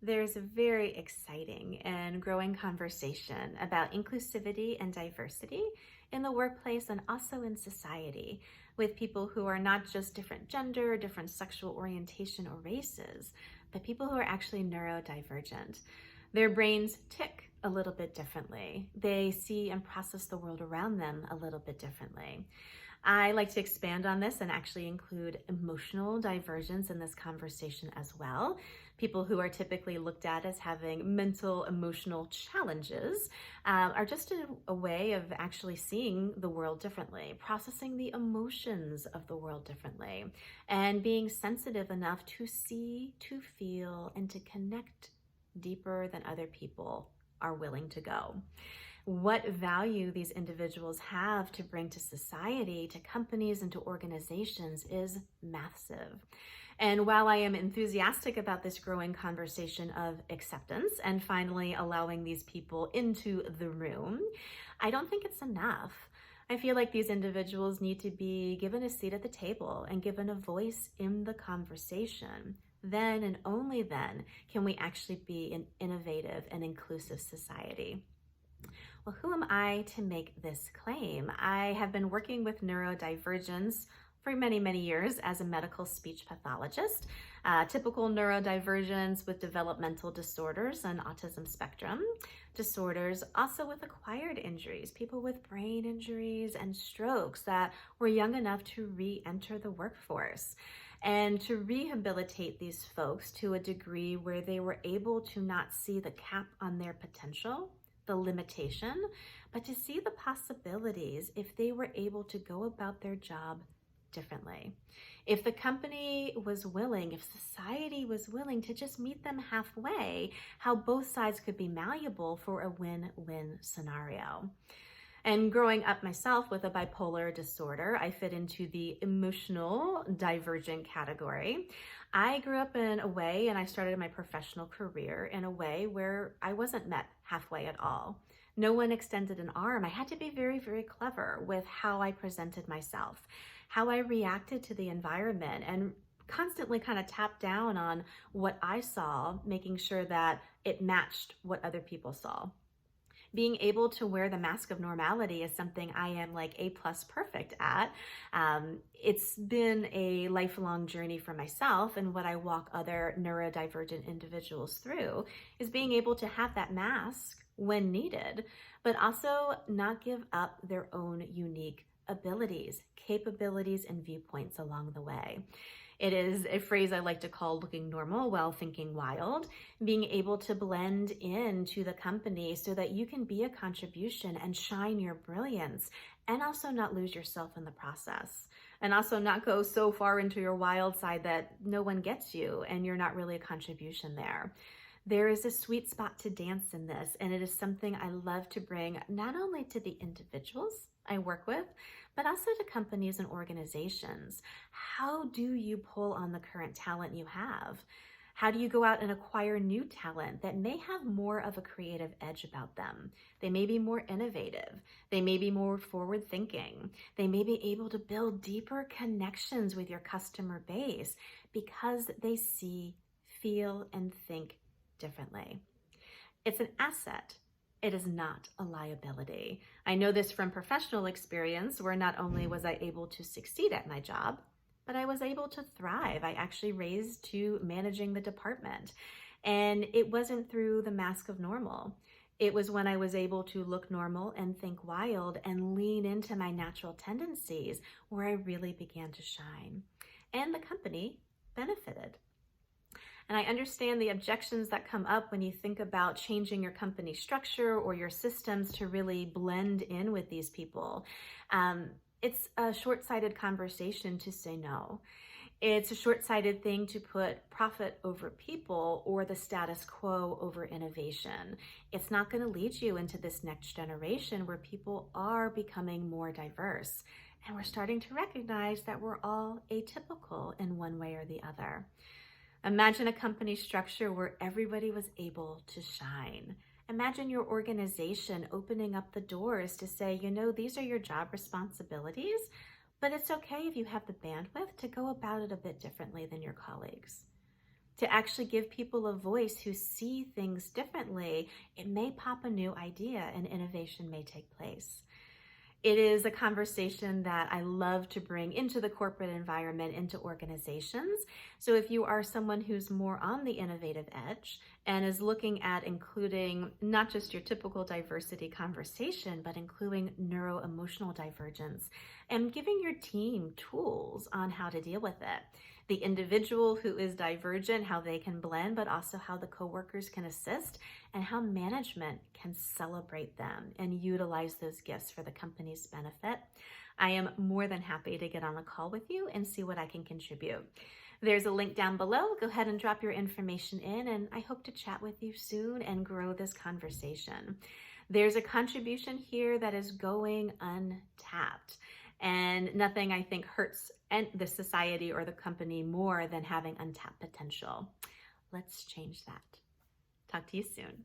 There's a very exciting and growing conversation about inclusivity and diversity in the workplace and also in society with people who are not just different gender, different sexual orientation or races, but people who are actually neurodivergent. Their brains tick a little bit differently. They see and process the world around them a little bit differently. I like to expand on this and actually include emotional divergence in this conversation as well. People who are typically looked at as having mental, emotional challenges are just a way of actually seeing the world differently, processing the emotions of the world differently, and being sensitive enough to see, to feel, and to connect deeper than other people are willing to go. What value these individuals have to bring to society, to companies, and to organizations is massive. And while I am enthusiastic about this growing conversation of acceptance and finally allowing these people into the room, I don't think it's enough. I feel like these individuals need to be given a seat at the table and given a voice in the conversation. Then and only then can we actually be an innovative and inclusive society. Well, who am I to make this claim? I have been working with neurodivergence for many, many years as a medical speech pathologist, typical neurodivergence with developmental disorders and autism spectrum disorders, also with acquired injuries, people with brain injuries and strokes that were young enough to re-enter the workforce. And to rehabilitate these folks to a degree where they were able to not see the cap on their potential, the limitation, but to see the possibilities if they were able to go about their job differently. If the company was willing, if society was willing to just meet them halfway, how both sides could be malleable for a win-win scenario. And growing up myself with a bipolar disorder, I fit into the emotional divergent category. I grew up in a way, and I started my professional career in a way where I wasn't met halfway at all. No one extended an arm. I had to be very, very clever with how I presented myself, how I reacted to the environment, and constantly kind of tapped down on what I saw, making sure that it matched what other people saw. Being able to wear the mask of normality is something I am like A+ perfect at. It's been a lifelong journey for myself, and what I walk other neurodivergent individuals through is being able to have that mask when needed, but also not give up their own unique abilities, capabilities, and viewpoints along the way. It is a phrase I like to call looking normal while thinking wild, being able to blend into the company so that you can be a contribution and shine your brilliance and also not lose yourself in the process, and also not go so far into your wild side that no one gets you and you're not really a contribution there. There is a sweet spot to dance in this, and it is something I love to bring not only to the individuals I work with, but also to companies and organizations. How do you pull on the current talent you have? How do you go out and acquire new talent that may have more of a creative edge about them? They may be more innovative. They may be more forward thinking. They may be able to build deeper connections with your customer base because they see, feel, and think differently. It's an asset. It is not a liability. I know this from professional experience where not only was I able to succeed at my job, but I was able to thrive. I actually raised to managing the department. And it wasn't through the mask of normal. It was when I was able to look normal and think wild and lean into my natural tendencies where I really began to shine. And the company benefited. And I understand the objections that come up when you think about changing your company structure or your systems to really blend in with these people. It's a short-sighted conversation to say no. It's a short-sighted thing to put profit over people or the status quo over innovation. It's not going to lead you into this next generation where people are becoming more diverse. And we're starting to recognize that we're all atypical in one way or the other. Imagine a company structure where everybody was able to shine. Imagine your organization opening up the doors to say, these are your job responsibilities, but it's okay if you have the bandwidth to go about it a bit differently than your colleagues. To actually give people a voice who see things differently, it may pop a new idea and innovation may take place. It is a conversation that I love to bring into the corporate environment, into organizations. So if you are someone who's more on the innovative edge and is looking at including not just your typical diversity conversation, but including neuro-emotional divergence and giving your team tools on how to deal with it. The individual who is divergent, how they can blend, but also how the coworkers can assist and how management can celebrate them and utilize those gifts for the company's benefit. I am more than happy to get on a call with you and see what I can contribute. There's a link down below. Go ahead and drop your information in, and I hope to chat with you soon and grow this conversation. There's a contribution here that is going untapped, and nothing I think hurts the society or the company more than having untapped potential. Let's change that. Talk to you soon.